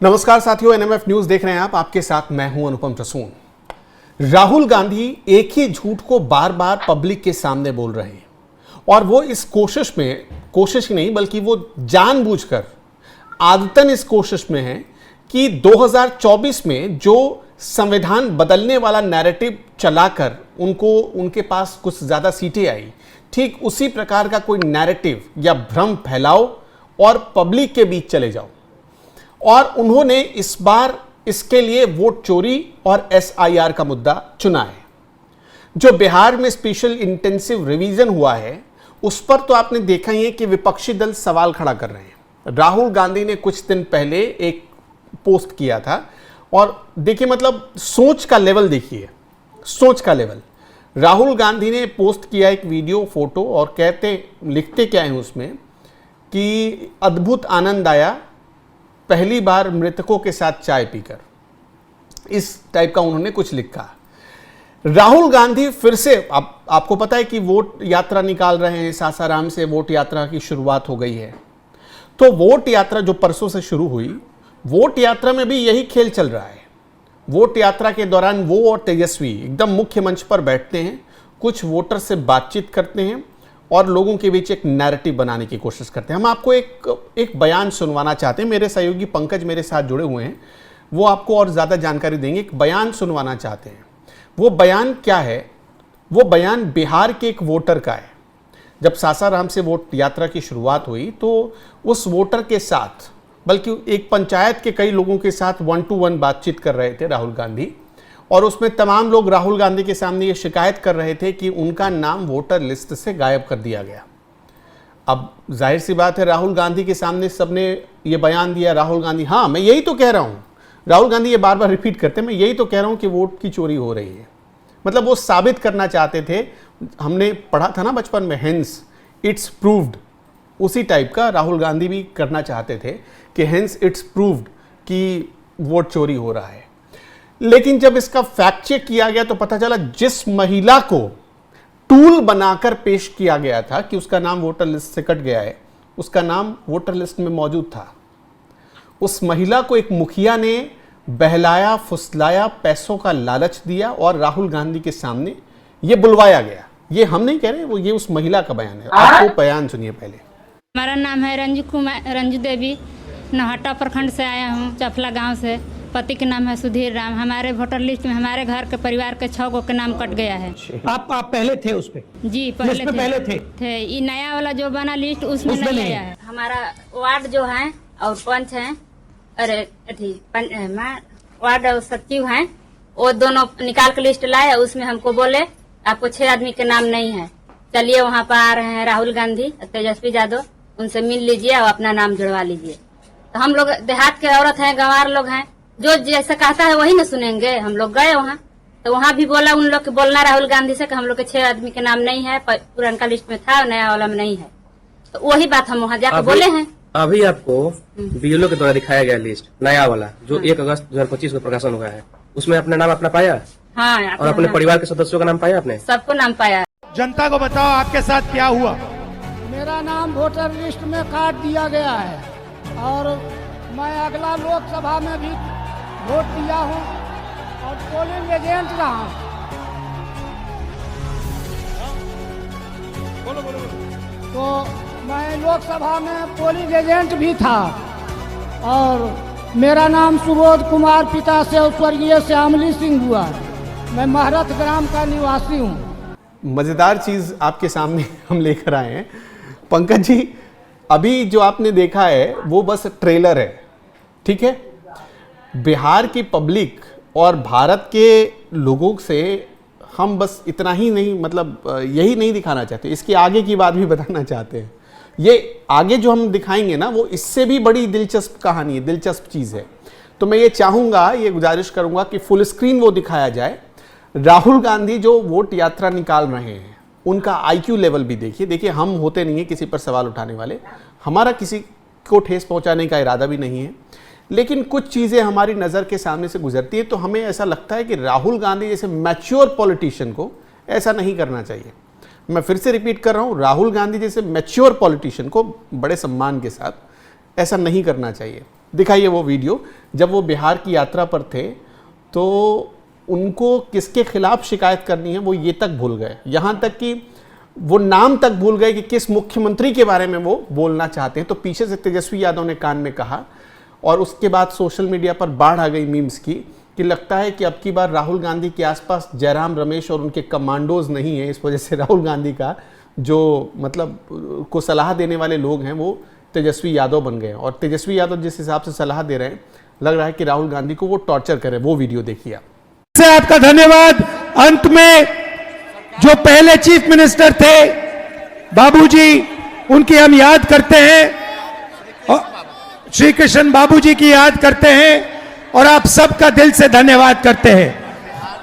नमस्कार साथियों, NMF news देख रहे हैं आप। आपके साथ मैं हूं अनुपम रसून। राहुल गांधी एक ही झूठ को बार बार पब्लिक के सामने बोल रहे हैं और वो इस कोशिश ही नहीं बल्कि वो जानबूझकर आदतन इस कोशिश में है कि 2024 में जो संविधान बदलने वाला नैरेटिव चलाकर उनके पास कुछ ज्यादा सीटें आई, ठीक उसी प्रकार का कोई नैरेटिव या भ्रम फैलाओ और पब्लिक के बीच चले जाओ। और उन्होंने इस बार इसके लिए वोट चोरी और एसआईआर का मुद्दा चुना है। जो बिहार में स्पेशल इंटेंसिव रिवीजन हुआ है उस पर तो आपने देखा ही है कि विपक्षी दल सवाल खड़ा कर रहे हैं। राहुल गांधी ने कुछ दिन पहले एक पोस्ट किया था और देखिए, मतलब सोच का लेवल देखिए, सोच का लेवल। राहुल गांधी ने पोस्ट किया एक वीडियो फोटो और लिखते क्या है उसमें कि अद्भुत आनंद आया पहली बार मृतकों के साथ चाय पीकर, इस टाइप का उन्होंने कुछ लिखा। राहुल गांधी फिर से, आपको पता है कि वोट यात्रा निकाल रहे हैं, सासाराम से वोट यात्रा की शुरुआत हो गई है। तो वोट यात्रा जो परसों से शुरू हुई, वोट यात्रा में भी यही खेल चल रहा है। वोट यात्रा के दौरान वो और तेजस्वी एकदम मुख्य मंच पर बैठते हैं, कुछ वोटर से बातचीत करते हैं और लोगों के बीच एक नैरेटिव बनाने की कोशिश करते हैं। हम आपको एक बयान सुनवाना चाहते हैं। मेरे सहयोगी पंकज मेरे साथ जुड़े हुए हैं, वो आपको और ज़्यादा जानकारी देंगे। एक बयान सुनवाना चाहते हैं। वो बयान क्या है? वो बयान बिहार के एक वोटर का है। जब सासाराम से वोट यात्रा की शुरुआत हुई तो उस वोटर के साथ, बल्कि एक पंचायत के कई लोगों के साथ 1-to-1 बातचीत कर रहे थे राहुल गांधी, और उसमें तमाम लोग राहुल गांधी के सामने ये शिकायत कर रहे थे कि उनका नाम वोटर लिस्ट से गायब कर दिया गया। अब जाहिर सी बात है, राहुल गांधी के सामने सबने ये बयान दिया। राहुल गांधी, हाँ मैं यही तो कह रहा हूँ, राहुल गांधी ये बार बार रिपीट करते हैं, मैं यही तो कह रहा हूँ कि वोट की चोरी हो रही है। मतलब वो साबित करना चाहते थे। हमने पढ़ा था ना बचपन में, हेंस इट्स प्रूव्ड, उसी टाइप का राहुल गांधी भी करना चाहते थे कि हेंस इट्स प्रूव्ड कि वोट चोरी हो रहा है। लेकिन जब इसका फैक्ट चेक किया गया तो पता चला जिस महिला को टूल बनाकर पेश किया गया था कि उसका नाम वोटर लिस्ट से कट गया है, उसका नाम वोटर लिस्ट में मौजूद था। उस महिला को एक मुखिया ने बहलाया, फुसलाया, पैसों का लालच दिया और राहुल गांधी के सामने ये बुलवाया गया। ये हम नहीं कह रहे, वो ये उस महिला का बयान है। आपको बयान सुनिए पहले। हमारा नाम है रंजू देवी, नौहट्टा प्रखंड से आया हूँ, चफला गांव से। पति के नाम है सुधीर राम। हमारे वोटर लिस्ट में हमारे घर के परिवार के 6 गो के नाम कट गया है। आप पहले थे उस पे? जी पहले थे। ये नया वाला जो बना लिस्ट उसमें नहीं आया है। हमारा वार्ड जो है और पंच है, वार्ड और सचिव है, वो दोनों निकाल के लिस्ट लाए। उसमें हमको बोले आपको 6 आदमी के नाम नहीं है, चलिए वहाँ पर आ रहे हैं राहुल गांधी, तेजस्वी यादव, उनसे मिल लीजिए और अपना नाम जुड़वा लीजिए। तो हम लोग देहात के औरत हैं, गंवार लोग हैं, जो जैसा कहता है वही ना सुनेंगे। हम लोग गए वहाँ, तो वहाँ भी बोला उन लोग के बोलना राहुल गांधी से कि हम लोग के 6 आदमी के नाम नहीं है, पुराना लिस्ट में था, नया वाला में नहीं है। तो वही बात हम वहाँ जाकर बोले हैं। अभी आपको बीएलओ के द्वारा दिखाया गया लिस्ट नया वाला जो 1 अगस्त 2025 को प्रकाशन हुआ है, उसमें अपना नाम अपना पाया? हाँ, और अपने परिवार के सदस्यों का नाम पाया आपने? सबको नाम पाया। जनता को बताओ आपके साथ क्या हुआ? मेरा नाम वोटर लिस्ट में काट दिया गया है और मैं अगला लोकसभा में भी वोट दिया हूँ और पोलिंग एजेंट रहा हूँ। तो मैं लोकसभा में पोलिंग एजेंट भी था और मेरा नाम सुबोध कुमार, पिता से स्वर्गीय श्यामली सिंह हुआ। मैं महरत ग्राम का निवासी हूँ। मज़ेदार चीज़ आपके सामने हम लेकर आए हैं पंकज जी। अभी जो आपने देखा है वो बस ट्रेलर है, ठीक है। बिहार की पब्लिक और भारत के लोगों से हम बस इतना ही नहीं, मतलब यही नहीं दिखाना चाहते, इसके आगे की बात भी बताना चाहते हैं। ये आगे जो हम दिखाएंगे ना, वो इससे भी बड़ी दिलचस्प कहानी है, दिलचस्प चीज़ है। तो मैं ये चाहूँगा, ये गुजारिश करूँगा कि फुल स्क्रीन वो दिखाया जाए। राहुल गांधी जो वोट यात्रा निकाल रहे हैं, उनका आईक्यू लेवल भी देखिए। देखिए, हम होते नहीं हैं किसी पर सवाल उठाने वाले, हमारा किसी को ठेस पहुंचाने का इरादा भी नहीं है, लेकिन कुछ चीज़ें हमारी नज़र के सामने से गुजरती है तो हमें ऐसा लगता है कि राहुल गांधी जैसे मैच्योर पॉलिटिशियन को ऐसा नहीं करना चाहिए। मैं फिर से रिपीट कर रहा हूँ, राहुल गांधी जैसे मैच्योर पॉलिटिशियन को बड़े सम्मान के साथ ऐसा नहीं करना चाहिए। दिखाइए वो वीडियो। जब वो बिहार की यात्रा पर थे तो उनको किसके खिलाफ शिकायत करनी है वो ये तक भूल गए, यहाँ तक कि वो नाम तक भूल गए कि किस मुख्यमंत्री के बारे में वो बोलना चाहते हैं। तो पीछे से तेजस्वी यादव ने कान में कहा और उसके बाद सोशल मीडिया पर बाढ़ आ गई मीम्स की कि लगता है कि अब की बार राहुल गांधी के आसपास जयराम रमेश और उनके कमांडोज नहीं है। इस वजह से राहुल गांधी का जो मतलब को सलाह देने वाले लोग हैं वो तेजस्वी यादव बन गए और तेजस्वी यादव जिस हिसाब से सलाह दे रहे हैं लग रहा है कि राहुल गांधी को वो टॉर्चर करे। वो वीडियो देखिए आप। से आपका धन्यवाद। अंत में जो पहले चीफ मिनिस्टर थे बाबूजी, उनकी हम याद करते हैं और श्री कृष्ण बाबूजी की याद करते हैं और आप सबका दिल से धन्यवाद करते हैं।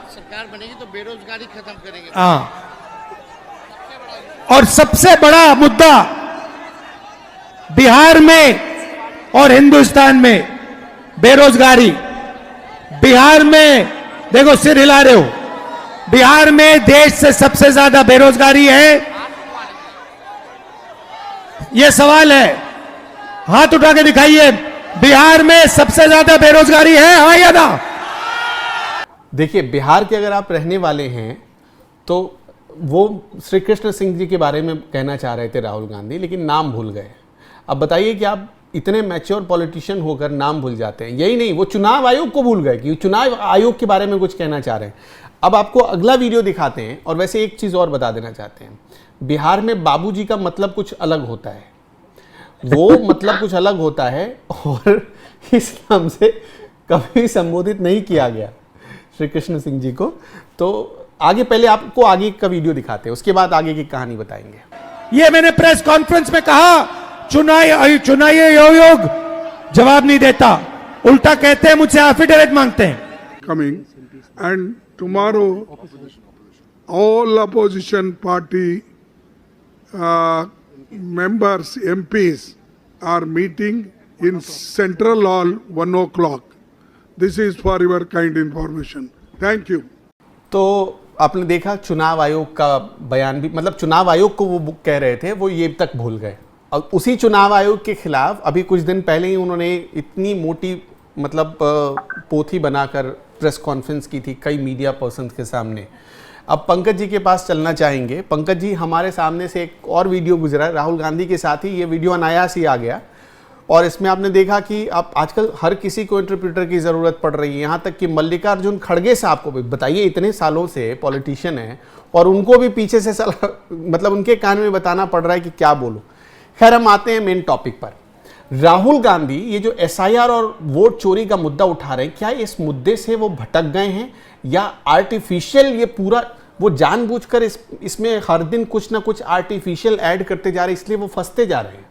सरकार बनेगी तो बेरोजगारी खत्म करेंगे। हाँ, और सबसे बड़ा मुद्दा बिहार में और हिंदुस्तान में बेरोजगारी। बिहार में देखो, सिर हिला रहे हो, बिहार में देश से सबसे ज्यादा बेरोजगारी है। यह सवाल है, हाथ उठा के दिखाइए, बिहार में सबसे ज्यादा बेरोजगारी है, हाँ या ना? देखिए, बिहार के अगर आप रहने वाले हैं तो वो श्री कृष्ण सिंह जी के बारे में कहना चाह रहे थे राहुल गांधी, लेकिन नाम भूल गए। अब बताइए कि आप इतने मैच्योर पॉलिटिशियन होकर नाम भूल जाते हैं। यही नहीं, वो चुनाव आयोग को भूल गए कि चुनाव आयोग के बारे में कुछ कहना चाह रहे हैं। अब आपको अगला वीडियो दिखाते हैं और वैसे एक चीज़ और बता देना चाहते हैं, बिहार में बाबूजी का मतलब कुछ अलग होता है, वो मतलब कुछ अलग होता है और इस नाम से कभी संबोधित नहीं किया गया श्री कृष्ण सिंह जी को। तो आगे पहले आपको आगे का वीडियो दिखाते हैं, उसके बाद आगे की कहानी बताएंगे। ये मैंने प्रेस कॉन्फ्रेंस में कहा, चुनाई आयोग जवाब नहीं देता, उल्टा कहते हैं मुझसे एफिडेविट मांगते हैं। coming and tomorrow all opposition party members MPs are meeting in Central Hall 1 o'clock. This is for your kind information. Thank you. तो आपने देखा चुनाव आयोग का बयान भी, मतलब चुनाव आयोग को वो कह रहे थे, वो ये तक भूल गए। और उसी चुनाव आयोग के खिलाफ अभी कुछ दिन पहले ही उन्होंने इतनी मोटी मतलब पोथी बनाकर प्रेस कॉन्फ्रेंस की थी कई मीडिया पर्सन के सामने। अब पंकज जी के पास चलना चाहेंगे। पंकज जी, हमारे सामने से एक और वीडियो गुजरा राहुल गांधी के साथ ही, ये वीडियो अनायास ही आ गया और इसमें आपने देखा कि आप आजकल हर किसी को इंटरप्रेटर की ज़रूरत पड़ रही है, यहाँ तक कि मल्लिकार्जुन खड़गे साहब को भी बताइए, इतने सालों से पॉलिटिशियन है और उनको भी पीछे से सलाह मतलब उनके कान में बताना पड़ रहा है कि क्या बोलो। खैर, हम आते हैं मेन टॉपिक पर। राहुल गांधी ये जो एसआईआर और वोट चोरी का मुद्दा उठा रहे हैं, क्या इस मुद्दे से वो भटक गए हैं या आर्टिफिशियल ये पूरा वो जानबूझकर इसमें हर दिन कुछ ना कुछ आर्टिफिशियल ऐड करते जा रहे हैं, इसलिए वो फंसते जा रहे हैं?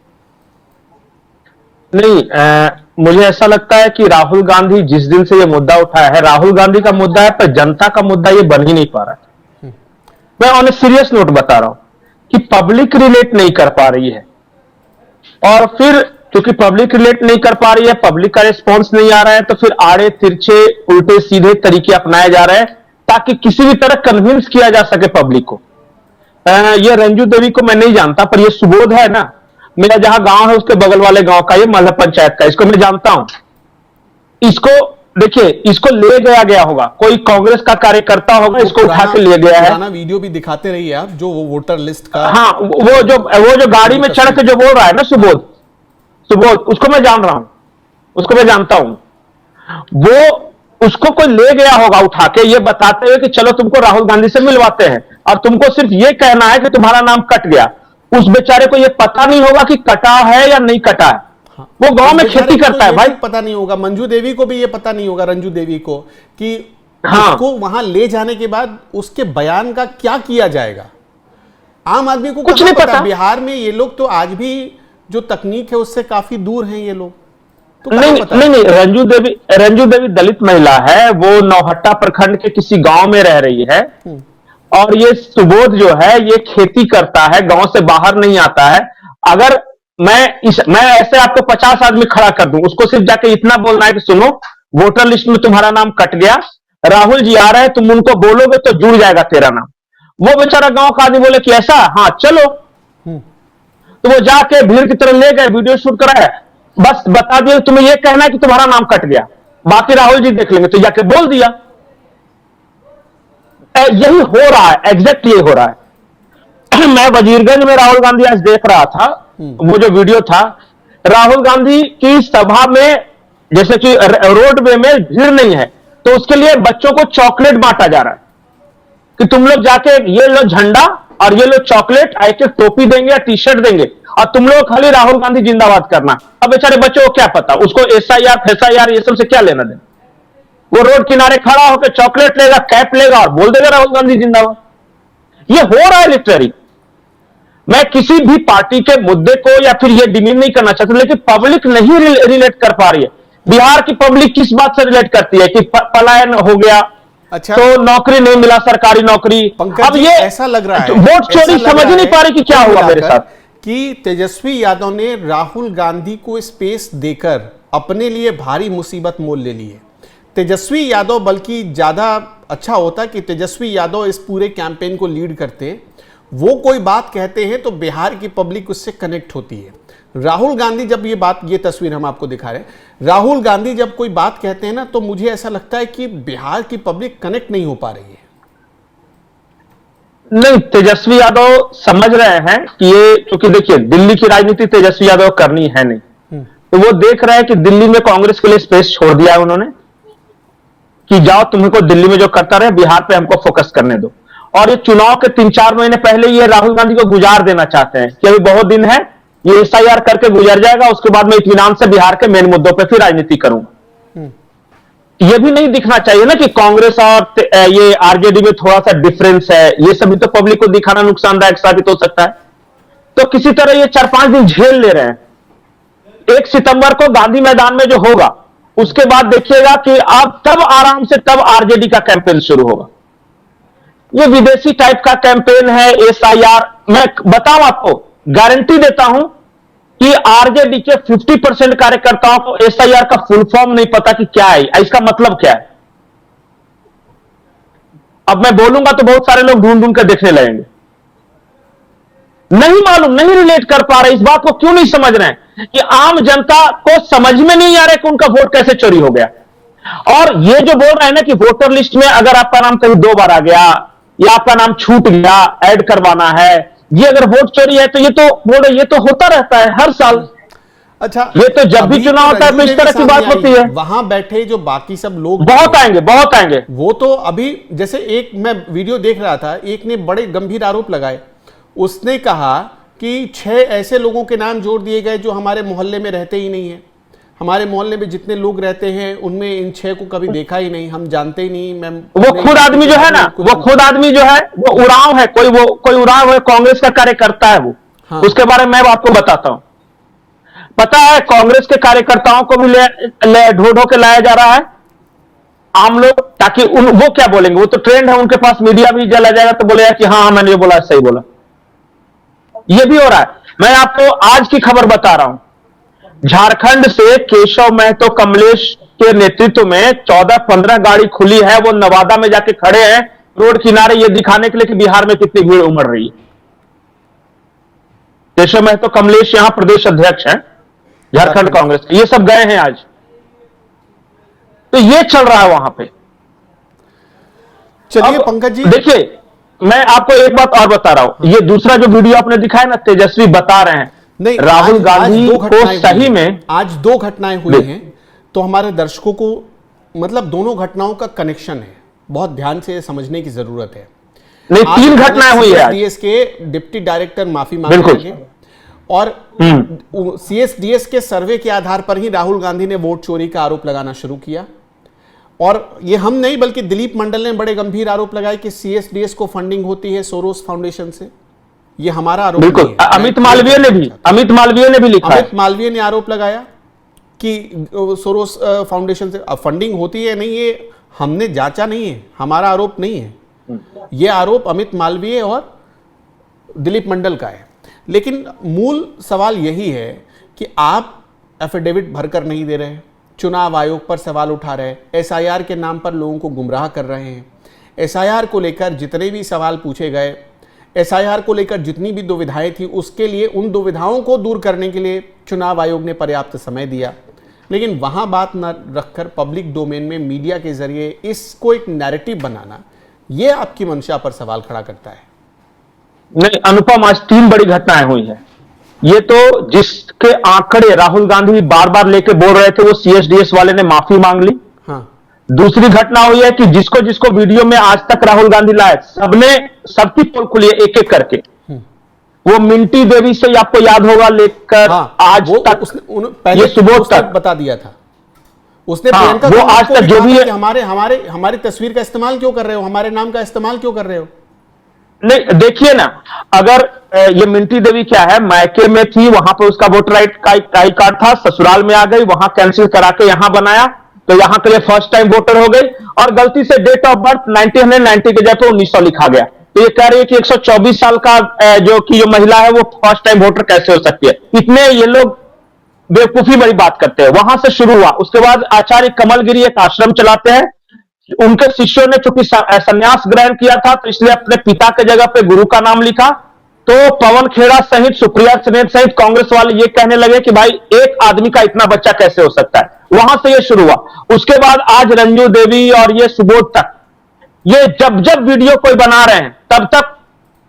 नहीं, मुझे ऐसा लगता है कि राहुल गांधी जिस दिन से ये मुद्दा उठाया है, राहुल गांधी का मुद्दा है पर जनता का मुद्दा ये बन ही नहीं पा रहा है। मैं ऑन ए सीरियस नोट बता रहा हूं कि पब्लिक रिलेट नहीं कर पा रही है और फिर क्योंकि पब्लिक रिलेट नहीं कर पा रही है, पब्लिक का रिस्पॉन्स नहीं आ रहा है, तो फिर आड़े तिरछे उल्टे सीधे तरीके अपनाए जा रहे हैं ताकि किसी भी तरह कन्विंस किया जा सके पब्लिक को। ये रंजू देवी को मैं नहीं जानता, पर ये सुबोध है ना, मेरा जहां गांव है उसके बगल वाले गांव का, ये मल्ल पंचायत का, इसको मैं जानता हूं। इसको देखिए, इसको ले गया होगा, कोई कांग्रेस का कार्यकर्ता होगा, इसको उठा के ले गया है। वीडियो भी दिखाते रहिए आप, जो वो वोटर लिस्ट का, हाँ, वो जो गाड़ी में चढ़ के जो बोल रहा है ना सुबोध, उसको मैं जान रहा हूं, उसको मैं जानता हूं। वो उसको कोई ले गया होगा उठा के, ये बताते हुए कि चलो तुमको राहुल गांधी से मिलवाते हैं और तुमको सिर्फ ये कहना है कि तुम्हारा नाम कट गया। उस बेचारे को ये पता नहीं होगा कि कटा है या नहीं कटा है। हाँ, वो गांव में खेती करता है भाई, पता नहीं होगा। मंजू देवी को भी ये पता नहीं होगा, रंजू देवी को, कि हाँ, उसको वहां ले जाने के बाद उसके बयान का क्या किया जाएगा। आम आदमी को कुछ नहीं पता। बिहार में ये लोग तो आज भी जो तकनीक है उससे काफी दूर हैं ये लोग, तो नहीं, रंजू देवी दलित महिला है, वो नौहट्टा प्रखंड के किसी गांव में रह रही है और ये सुबोध जो है ये खेती करता है, गांव से बाहर नहीं आता है। अगर मैं ऐसे आपको 50 आदमी खड़ा कर दूं, उसको सिर्फ जाके इतना बोलना है कि सुनो, वोटर लिस्ट में तुम्हारा नाम कट गया, राहुल जी आ रहे हैं, तुम उनको बोलोगे तो जुड़ जाएगा तेरा नाम। वो बेचारा गांव का आदमी बोले कि ऐसा, हाँ चलो, तो वो जाके भीड़ की तरह ले गए, वीडियो शूट कराया, बस बता दिया तुम्हें यह कहना है कि तुम्हारा नाम कट गया, बाकी राहुल जी देख लेंगे, तो जाके बोल दिया। यही हो रहा है, एग्जैक्ट यही हो रहा है। मैं वजीरगंज में राहुल गांधी आज देख रहा था, वो जो वीडियो था, राहुल गांधी की सभा में जैसे कि रोडवे में भीड़ नहीं है तो उसके लिए बच्चों को चॉकलेट बांटा जा रहा है कि तुम लोग जाके ये लो झंडा और ये लो चॉकलेट, एक एक टोपी देंगे या टी शर्ट देंगे और तुम लोग खाली राहुल गांधी जिंदाबाद करना। अब बेचारे बच्चों को क्या पता, उसको SIR FSIR ये सब से क्या लेना देना। वो रोड किनारे खड़ा होकर चॉकलेट लेगा, कैप लेगा और बोल देगा राहुल गांधी जिंदाबाद। ये हो रहा है लिटरली। मैं किसी भी पार्टी के मुद्दे को या फिर ये डिमीन नहीं करना चाहता, लेकिन पब्लिक नहीं रिलेट कर पा रही है। बिहार की पब्लिक किस बात से रिलेट करती है कि पलायन हो गया, अच्छा, तो नौकरी नहीं मिला, सरकारी नौकरी। अब ये ऐसा लग रहा है, वोट चोरी समझ ही नहीं पा रही कि क्या हुआ मेरे साथ, कि तेजस्वी यादव ने राहुल गांधी को स्पेस देकर अपने लिए भारी मुसीबत मोल ले ली है। तेजस्वी यादव बल्कि ज्यादा अच्छा होता कि तेजस्वी यादव इस पूरे कैंपेन को लीड करते। वो कोई बात कहते हैं तो बिहार की पब्लिक उससे कनेक्ट होती है। राहुल गांधी जब ये तस्वीर हम आपको दिखा रहे हैं, राहुल गांधी जब कोई बात कहते हैं ना, तो मुझे ऐसा लगता है कि बिहार की पब्लिक कनेक्ट नहीं हो पा रही है। नहीं, तेजस्वी यादव समझ रहे हैं कि ये, क्योंकि देखिए दिल्ली की राजनीति तेजस्वी यादव करनी है नहीं, तो वो देख रहे हैं कि दिल्ली में कांग्रेस के लिए स्पेस छोड़ दिया है उन्होंने कि जाओ तुम्हें को दिल्ली में जो करता रहे, बिहार पे हमको फोकस करने दो। और ये चुनाव के 3-4 महीने पहले ये राहुल गांधी को गुजार देना चाहते हैं कि अभी बहुत दिन है, ये SIR करके गुजर जाएगा, उसके बाद मैं इत्मीनान से बिहार के मेन मुद्दों पे फिर राजनीति करूंगा। ये भी नहीं दिखना चाहिए ना कि कांग्रेस और ये RJD में थोड़ा सा डिफरेंस है, ये सभी तो पब्लिक को दिखाना नुकसानदायक साबित हो सकता है। तो किसी तरह ये 4-5 दिन झेल ले रहे हैं। 1 सितंबर को गांधी मैदान में जो होगा, उसके बाद देखिएगा कि आप तब आराम से तब RJD का कैंपेन शुरू होगा। ये विदेशी टाइप का कैंपेन है, SIR। मैं बताऊं आपको, गारंटी देता हूं कि RJD के 50% कार्यकर्ताओं को SIR का फुल फॉर्म नहीं पता कि क्या है, इसका मतलब क्या है। अब मैं बोलूंगा तो बहुत सारे लोग ढूंढ ढूंढ कर देखने लगेंगे। नहीं मालूम, नहीं रिलेट कर पा रहे, इस बात को क्यों नहीं समझ रहे हैं कि आम जनता को समझ में नहीं आ रहा है कि उनका वोट कैसे चोरी हो गया। और ये जो बोल रहे हैं ना कि वोटर लिस्ट में अगर आपका नाम कहीं 2 बार आ गया या आपका नाम छूट गया, ऐड करवाना है, ये अगर वोट चोरी है, तो ये तो बोल रहे, ये तो होता रहता है हर साल। अच्छा, ये तो जब भी चुनाव होता है तो इस तरह की बात होती है। वहां बैठे जो बाकी सब लोग बहुत आएंगे, बहुत आएंगे। वो तो अभी जैसे एक मैं वीडियो देख रहा था, एक ने बड़े गंभीर आरोप लगाए। उसने कहा कि 6 ऐसे लोगों के नाम जोड़ दिए गए जो हमारे मोहल्ले में रहते ही नहीं है। हमारे मोहल्ले में जितने लोग रहते हैं उनमें इन 6 को कभी देखा ही नहीं, हम जानते ही नहीं। मैं वो खुद आदमी जो है ना, वो खुद आदमी जो है वो उड़ाव है, कोई उड़ाव है, कांग्रेस का कार्यकर्ता है वो। हाँ। उसके बारे में मैं आपको बताता हूं। पता है, कांग्रेस के कार्यकर्ताओं को भी ढो ढो के लाया जा रहा है आम लोग, ताकि वो क्या बोलेंगे, वो तो ट्रेंड है उनके पास, मीडिया भी चला जाएगा तो बोलेगा कि हाँ मैंने ये बोला सही बोला। ये भी हो रहा है। मैं आपको आज की खबर बता रहा हूं, झारखंड से केशव महतो कमलेश के नेतृत्व में 14-15 गाड़ी खुली है। वो नवादा में जाके खड़े हैं रोड किनारे, ये दिखाने के लिए कि बिहार में कितनी भीड़ उमड़ रही है। केशव महतो कमलेश यहां प्रदेश अध्यक्ष हैं झारखंड कांग्रेस के, ये सब गए हैं आज। तो ये चल रहा है वहां पे। चलिए पंकज जी, देखिए मैं आपको एक बात और बता रहा हूं, ये दूसरा जो वीडियो आपने दिखाया ना, तेजस्वी बता रहे हैं नहीं, राहुल गांधी को सही में आज 2 घटनाएं हुई हैं, तो हमारे दर्शकों को मतलब दोनों घटनाओं का कनेक्शन है, बहुत ध्यान से समझने की जरूरत है। नहीं, 3 घटनाएं हुई है। CSDS के डिप्टी डायरेक्टर माफी मांग रहे हैं और CSDS के सर्वे के आधार पर ही राहुल गांधी ने वोट चोरी का आरोप लगाना शुरू किया। और ये हम नहीं बल्कि दिलीप मंडल ने बड़े गंभीर आरोप लगाए कि CSDS को फंडिंग होती है सोरोस फाउंडेशन से। ये हमारा आरोप बिल्कुल नहीं है। अमित मालवीय ने भी लिखा है। अमित मालवीय ने आरोप लगाया कि सोरोस फाउंडेशन से फंडिंग होती है, नहीं ये हमने जांचा नहीं है, हमारा आरोप नहीं है। ये आरोप अमित मालवीय और दिलीप मंडल का है। लेकिन मूल सवाल यही है कि आप एफिडेविट भरकर नहीं दे रहे, चुनाव आयोग पर सवाल उठा रहे, SIR के नाम पर लोगों को गुमराह कर रहे हैं। SIR को लेकर जितने भी सवाल पूछे गए, एसआईआर को लेकर जितनी भी दुविधाएं थी उसके लिए, उन दुविधाओं को दूर करने के लिए चुनाव आयोग ने पर्याप्त समय दिया, लेकिन वहां बात न रखकर पब्लिक डोमेन में मीडिया के जरिए इसको एक नैरेटिव बनाना, यह आपकी मंशा पर सवाल खड़ा करता है। नहीं अनुपम, आज 3 बड़ी घटनाएं हुई हैं। ये तो जिसके आंकड़े राहुल गांधी बार बार लेके बोल रहे थे, वो सीएसडीएस वाले ने माफी मांग ली। हाँ। दूसरी घटना हुई है कि जिसको जिसको वीडियो में आज तक राहुल गांधी लाए, सबकी पोल खुली है एक एक करके। वो मिंटी देवी से आपको याद होगा लेकर आज तक पहले सुबोध तक बता दिया था उसने। प्रियंका वो आज तक जो भी है, हमारी तस्वीर का इस्तेमाल क्यों कर रहे हो, हमारे नाम का इस्तेमाल क्यों कर रहे हो? नहीं देखिए ना, अगर ये मिंटी देवी क्या है, मायके में थी, वहां पे उसका वोटर आई कार्ड था, ससुराल में आ गई, वहां कैंसिल करा के यहां बनाया, तो यहां के लिए फर्स्ट टाइम वोटर हो गई, और गलती से डेट ऑफ बर्थ 1990 के जगह 1900 लिखा गया। तो ये कह रही है कि 124 साल का जो महिला है वो फर्स्ट टाइम वोटर कैसे हो सकती है? इतने ये लोग बेवकूफी बड़ी बात करते हैं। वहां से शुरू हुआ। उसके बाद आचार्य कमलगिरी एक आश्रम चलाते हैं, उनके शिष्यों ने चूंकि संन्यास ग्रहण किया था तो इसलिए अपने पिता के जगह पे गुरु का नाम लिखा। तो पवन खेड़ा सहित सुप्रिया सहित कांग्रेस वाले ये कहने लगे कि भाई एक आदमी का इतना बच्चा कैसे हो सकता है। वहां से ये शुरू हुआ। उसके बाद आज रंजू देवी और ये सुबोध तक, ये जब जब वीडियो कोई बना रहे हैं तब तक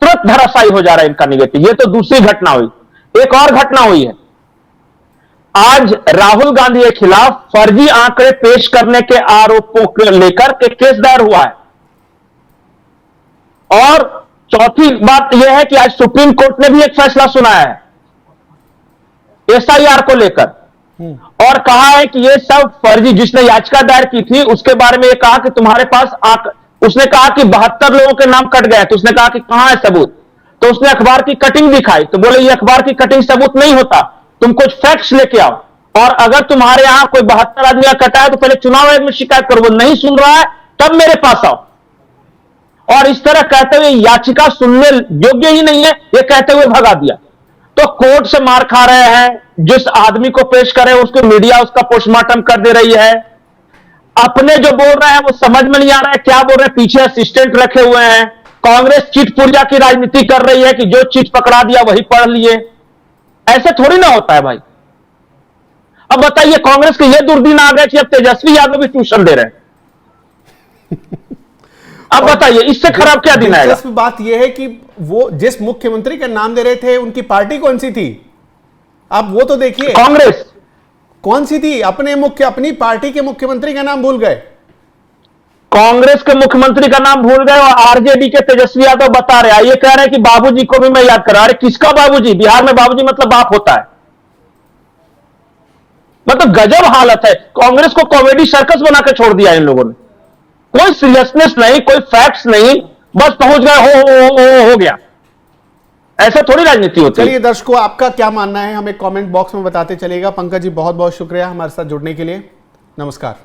तुरंत धराशायी हो जा रहा है इनका निगेटिव। ये तो दूसरी घटना हुई। एक और घटना हुई है, आज राहुल गांधी के खिलाफ फर्जी आंकड़े पेश करने के आरोपों को लेकर के केस दायर हुआ है। और चौथी बात यह है कि आज सुप्रीम कोर्ट ने भी एक फैसला सुनाया है एसआईआर को लेकर, और कहा है कि ये सब फर्जी, जिसने याचिका दायर की थी उसके बारे में ये कहा कि तुम्हारे पास उसने कहा कि 72 लोगों के नाम कट गए, तो उसने कहा कि कहां है सबूत? तो उसने अखबार की कटिंग दिखाई, तो बोले ये अखबार की कटिंग सबूत नहीं होता, तुम कुछ फैक्ट्स लेके आओ, और अगर तुम्हारे यहां कोई 72 आदमी का कटा है तो पहले चुनाव आयोग में शिकायत करो, वो नहीं सुन रहा है तब मेरे पास आओ। और इस तरह कहते हुए याचिका सुनने योग्य ही नहीं है ये कहते हुए भगा दिया। तो कोर्ट से मार खा रहे हैं, जिस आदमी को पेश करे उसको मीडिया उसका पोस्टमार्टम कर दे रही है। अपने जो बोल रहे हैं वो समझ में नहीं आ रहा है क्या बोल रहे हैं, पीछे असिस्टेंट रखे हुए हैं। कांग्रेस चिट पुर्जा की राजनीति कर रही है कि जो चिट पकड़ा दिया वही पढ़ लिए। ऐसे थोड़ी ना होता है भाई। अब बताइए, कांग्रेस के ये दुर्दिन आ गए कि अब तेजस्वी यादव भी ट्यूशन दे रहे हैं। अब बताइए इससे खराब क्या दिन आएगा? दिलचस्प बात यह है कि वो जिस मुख्यमंत्री का नाम दे रहे थे उनकी पार्टी कौन सी थी? आप वो तो देखिए, कांग्रेस कौन सी थी? अपनी पार्टी के मुख्यमंत्री का नाम भूल गए। कांग्रेस के मुख्यमंत्री का नाम भूल गए और आरजेडी के तेजस्वी यादव बता रहे हैं। ये कह रहे हैं कि बाबूजी को भी मैं याद करा। अरे किसका बाबूजी? बिहार में बाबूजी मतलब बाप होता है। मतलब गजब हालत है। कांग्रेस को कॉमेडी सर्कस बना के छोड़ दिया इन लोगों ने। कोई सीरियसनेस नहीं, कोई फैक्ट्स नहीं, बस पहुंच गए हो गया। ऐसा थोड़ी राजनीति होती है। चलिए दर्शकों, आपका क्या मानना है हमें कमेंट बॉक्स में बताते चलिएगा। पंकज जी बहुत बहुत शुक्रिया हमारे साथ जुड़ने के लिए। नमस्कार।